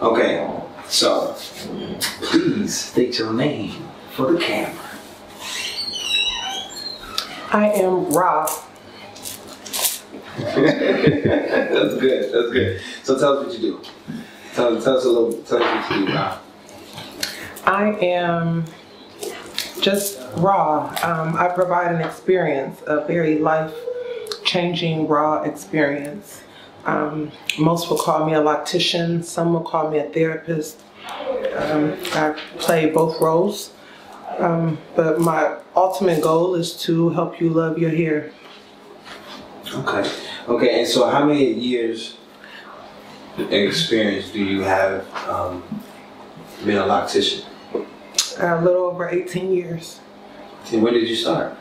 Okay, so please state your name for the camera. I am Ra. That's good. That's good. So tell us what you do. Tell us what you do, Ra. I am just Ra. I provide an experience, a very life-changing raw experience. Most will call me a loctician. Some will call me a therapist. I play both roles. But my ultimate goal is to help you love your hair. Okay. Okay, and so how many years experience do you have being a loctician? A little over 18 years. And when did you start?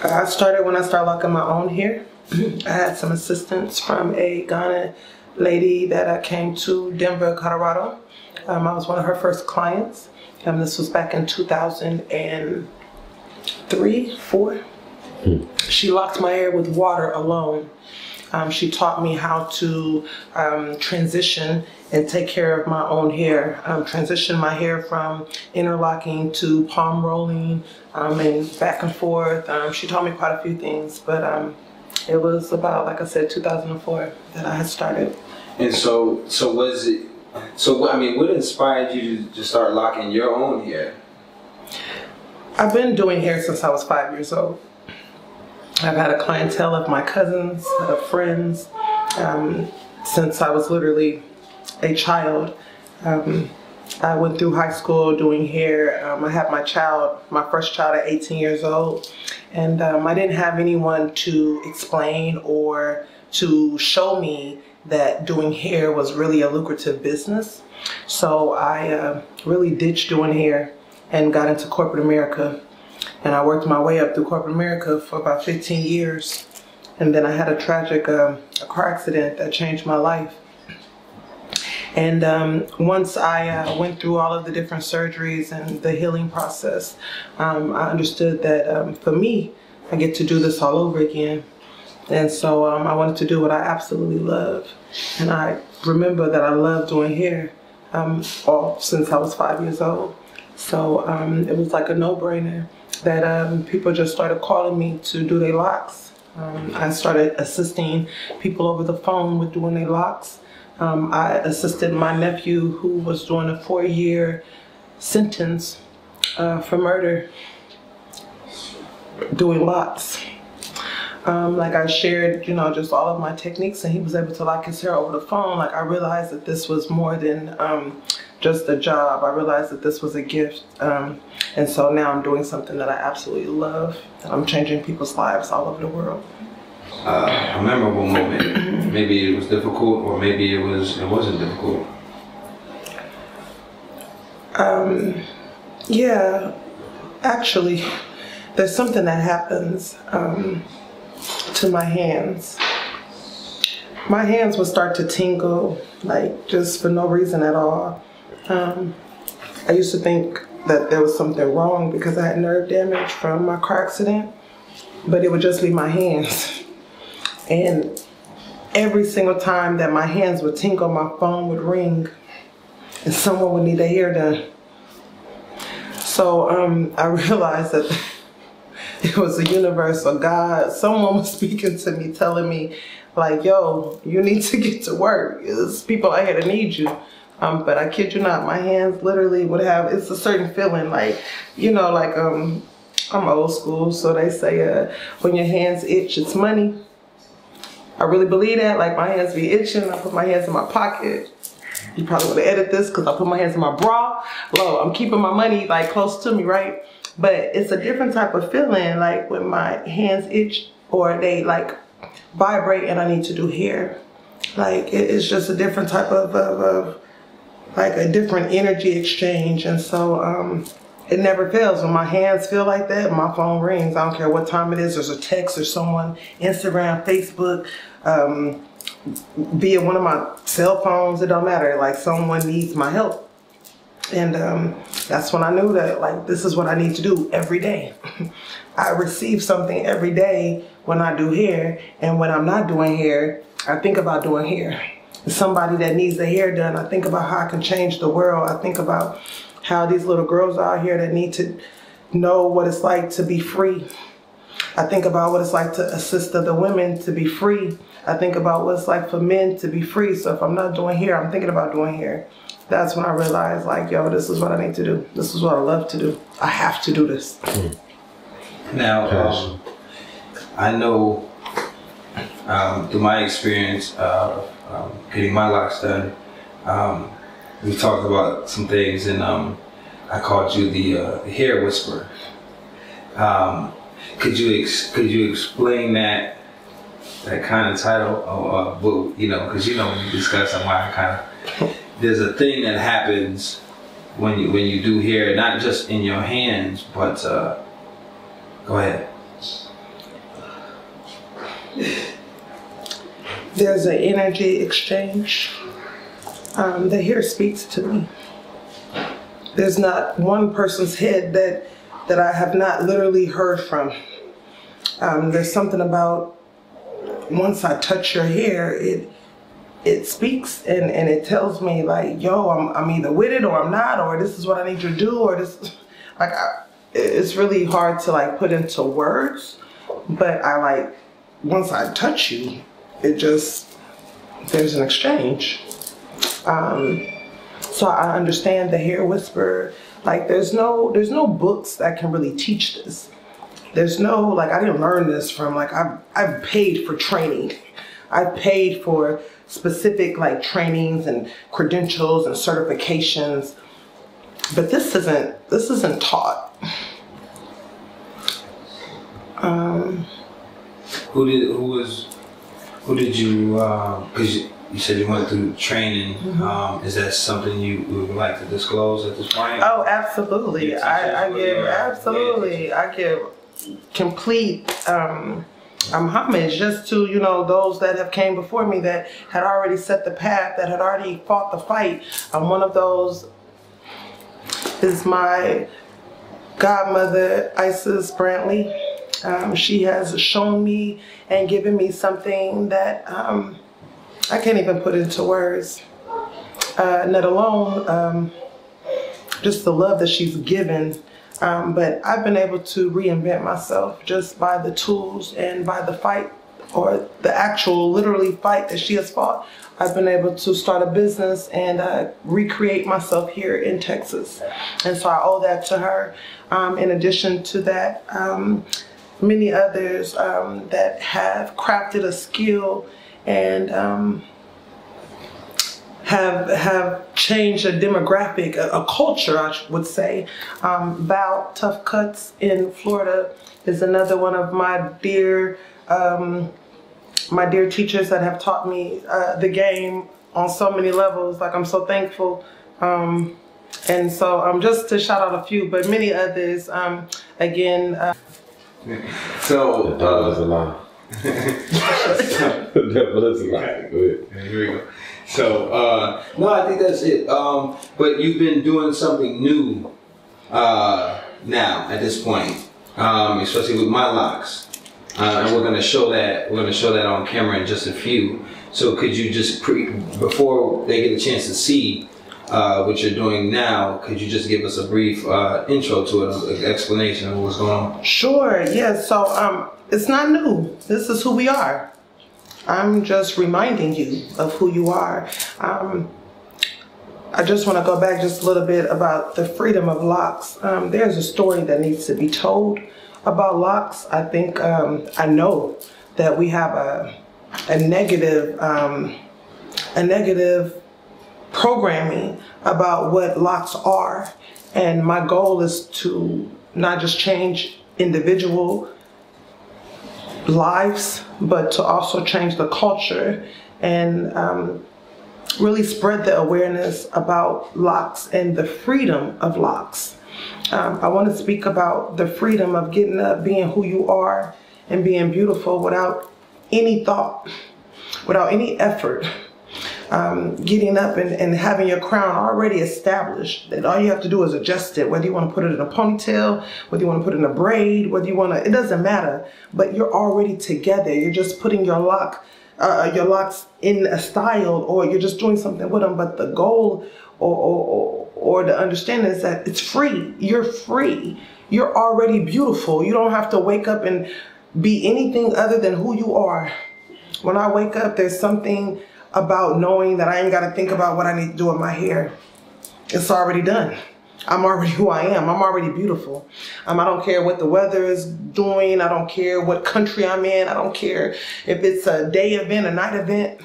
I started when I started locking my own hair. I had some assistance from a Ghana lady that came to Denver, Colorado. I was one of her first clients. This was back in 2003, 4. She locked my hair with water alone. She taught me how to transition and take care of my own hair. Transition my hair from interlocking to palm rolling and back and forth. She taught me quite a few things, but it was about, like I said, 2004 that I had started. And so was it? So I mean, what inspired you to start locking your own hair? I've been doing hair since I was 5 years old. I've had a clientele of my cousins, of friends, since I was literally a child. I went through high school doing hair. I had my first child at 18 years old. And I didn't have anyone to explain or to show me that doing hair was really a lucrative business. So I really ditched doing hair and got into corporate America. And I worked my way up through corporate America for about 15 years. And then I had a tragic a car accident that changed my life. And once I went through all of the different surgeries and the healing process, I understood that for me, I get to do this all over again. And so I wanted to do what I absolutely love. And I remember that I loved doing hair since I was 5 years old. So it was like a no-brainer that people just started calling me to do their locks. I started assisting people over the phone with doing their locks. I assisted my nephew who was doing a 4-year sentence for murder, doing locks. Like I shared, just all of my techniques, and he was able to lock his hair over the phone. Like I realized that this was more than just a job. I realized that this was a gift. And so now I'm doing something that I absolutely love. And I'm changing people's lives all over the world. A memorable moment. Maybe it was difficult, or maybe it wasn't difficult. Yeah, actually, there's something that happens to my hands. My hands would start to tingle, like just for no reason at all. I used to think that there was something wrong because I had nerve damage from my car accident, but it would just be my hands. And every single time that my hands would tingle, my phone would ring and someone would need their hair done. So I realized that it was a universe or God. Someone was speaking to me, telling me, like, yo, you need to get to work. There's people out here that need you. But I kid you not, my hands literally would have, it's a certain feeling, like, I'm old school, so they say when your hands itch, it's money. I really believe that. Like, my hands be itching. I put my hands in my pocket. You probably want to edit this because I put my hands in my bra. Low, I'm keeping my money like close to me, right? But it's a different type of feeling, like when my hands itch or they like vibrate and I need to do hair. Like it's just a different type of like a different energy exchange. And so it never fails. When my hands feel like that, my phone rings. I don't care what time it is. There's a text or someone, Instagram, Facebook, be it one of my cell phones, it don't matter. Like someone needs my help. And that's when I knew that, like, this is what I need to do every day. I receive something every day when I do hair. And when I'm not doing hair, I think about doing hair. somebody that needs their hair done. I think about how I can change the world. I think about how these little girls out here that need to know what it's like to be free. I think about what it's like to assist other women to be free. I think about what it's like for men to be free. So if I'm not doing hair, I'm thinking about doing hair. That's when I realized, like, yo, this is what I need to do. This is what I love to do. I have to do this. Now, I know through my experience getting my locks done, we talked about some things, and I called you the hair whisperer. Could you explain that kind of title? Well, you know, because when you discuss on why I kind of, there's a thing that happens when you do hair, not just in your hands, but go ahead. There's an energy exchange. The hair speaks to me. There's not one person's head that I have not literally heard from. There's something about once I touch your hair, it speaks and it tells me, like, yo, I'm either with it or I'm not, or this is what I need you to do, or this, like, it's really hard to like put into words, but once I touch you, there's an exchange. So I understand the hair whisperer. Like, there's no books that can really teach this. There's no, like, I didn't learn this from, like, I've paid for training. I've paid for specific, like, trainings and credentials and certifications, but this isn't taught. Who did you, because you said you went through training, is that something you would like to disclose at this point? Oh, absolutely. I give complete homage just to, those that have came before me that had already set the path, that had already fought the fight. One of those is my godmother, Isis Brantley. She has shown me and given me something that I can't even put into words, let alone just the love that she's given. But I've been able to reinvent myself just by the tools and by the fight, or the actual literally fight that she has fought. I've been able to start a business and recreate myself here in Texas. And so I owe that to her. In addition to that, many others that have crafted a skill and have changed a demographic, a culture, I would say. Val Tough Cuts in Florida is another one of my dear teachers that have taught me the game on so many levels. Like, I'm so thankful. And so just to shout out a few, but many others, again. So, the devil is a lie. The devil is a lie. Go ahead. Here we go. So, no, I think that's it. But you've been doing something new now at this point, especially with my locks. And we're gonna show that. We're gonna show that on camera in just a few. So, could you just before they get a chance to see what you're doing now, could you just give us a brief intro to it, an explanation of what's going on? Sure. Yeah. So, it's not new. This is who we are. I'm just reminding you of who you are. I just want to go back just a little bit about the freedom of locks. There's a story that needs to be told about locks. I think, I know that we have a negative programming about what locks are. And my goal is to not just change individual lives, but to also change the culture and really spread the awareness about locks and the freedom of locks. I want to speak about the freedom of getting up, being who you are, and being beautiful without any thought, without any effort. Getting up and having your crown already established, that all you have to do is adjust it, whether you want to put it in a ponytail, whether you want to put it in a braid, whether you want to, it doesn't matter, but you're already together. You're just putting your lock your locks in a style, or you're just doing something with them. But the goal or the understanding is that it's free. You're free. You're already beautiful. You don't have to wake up and be anything other than who you are. When I wake up, there's something about knowing that I ain't got to think about what I need to do with my hair. It's already done. I'm already who I am. I'm already beautiful. I don't care what the weather is doing. I don't care what country I'm in. I don't care if it's a day event, a night event.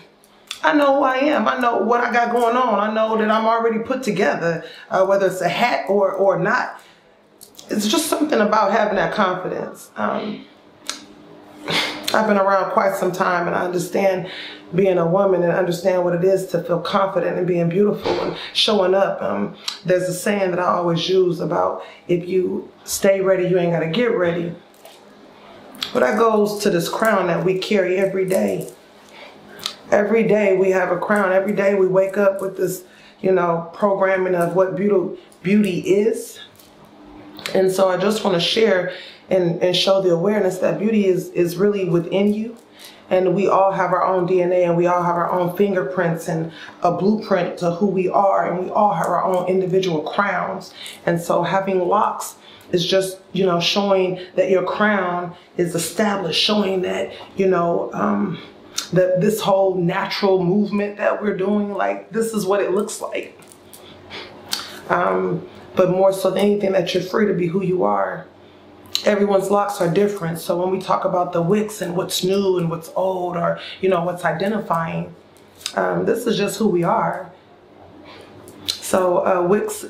I know who I am. I know what I got going on. I know that I'm already put together, whether it's a hat or not. It's just something about having that confidence. I've been around quite some time, and I understand being a woman and understand what it is to feel confident and being beautiful and showing up. There's a saying that I always use about if you stay ready, you ain't got to get ready. But that goes to this crown that we carry every day. Every day we have a crown. Every day we wake up with this, programming of what beauty is. And so I just want to share and show the awareness that beauty is really within you. And we all have our own DNA, and we all have our own fingerprints and a blueprint to who we are. And we all have our own individual crowns. And so having locks is just, showing that your crown is established, showing that, that this whole natural movement that we're doing, like, this is what it looks like. But more so than anything, that you're free to be who you are. Everyone's locks are different. So when we talk about the wicks and what's new and what's old, or, what's identifying, this is just who we are. So wicks,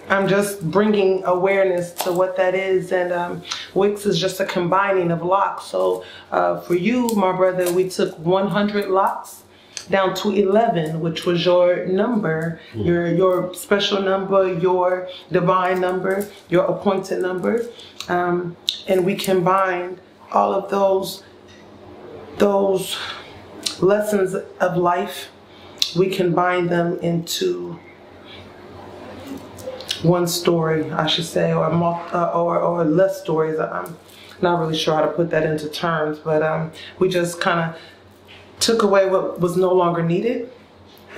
I'm just bringing awareness to what that is. And wicks is just a combining of locks. So for you, my brother, we took 100 locks down to 11, which was your number, your special number, your divine number, your appointed number. And we combined all of those lessons of life. We combined them into one story, I should say, or less stories. I'm not really sure how to put that into terms, but we just kind of took away what was no longer needed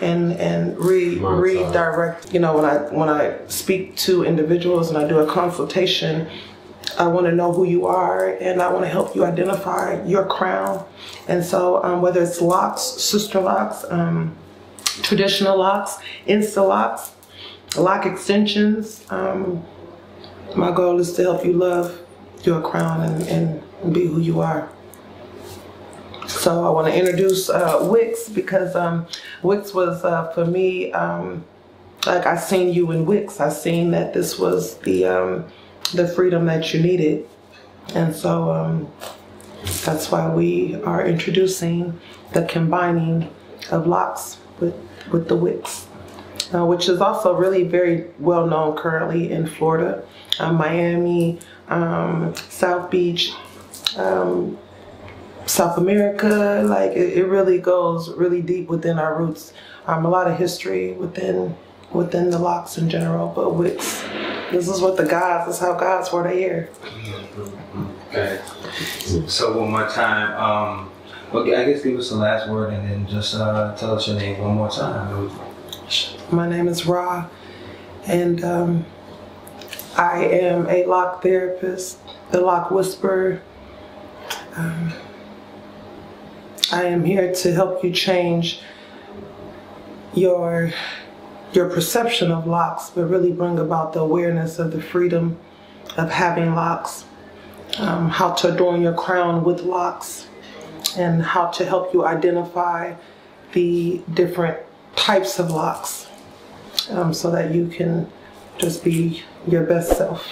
and redirect. When I speak to individuals and I do a consultation, I want to know who you are, and I want to help you identify your crown. And so whether it's locks, sister locks, traditional locks, insta locks, lock extensions, my goal is to help you love your crown and be who you are. So I want to introduce Wicks, because Wicks was, for me, like I seen you in Wicks. I seen that this was the freedom that you needed. And so that's why we are introducing the combining of locks with the Wicks, which is also really very well known currently in Florida, Miami, South Beach, South America. Like it really goes really deep within our roots. A lot of history within the locks in general, but Wicks, this is what this is how God's were here. Okay. So one more time, okay, I guess give us the last word and then just tell us your name one more time. My name is Ra, and I am a lock therapist, the Loc Whisperer. I am here to help you change your perception of locks, but really bring about the awareness of the freedom of having locks, how to adorn your crown with locks, and how to help you identify the different types of locks, so that you can just be your best self.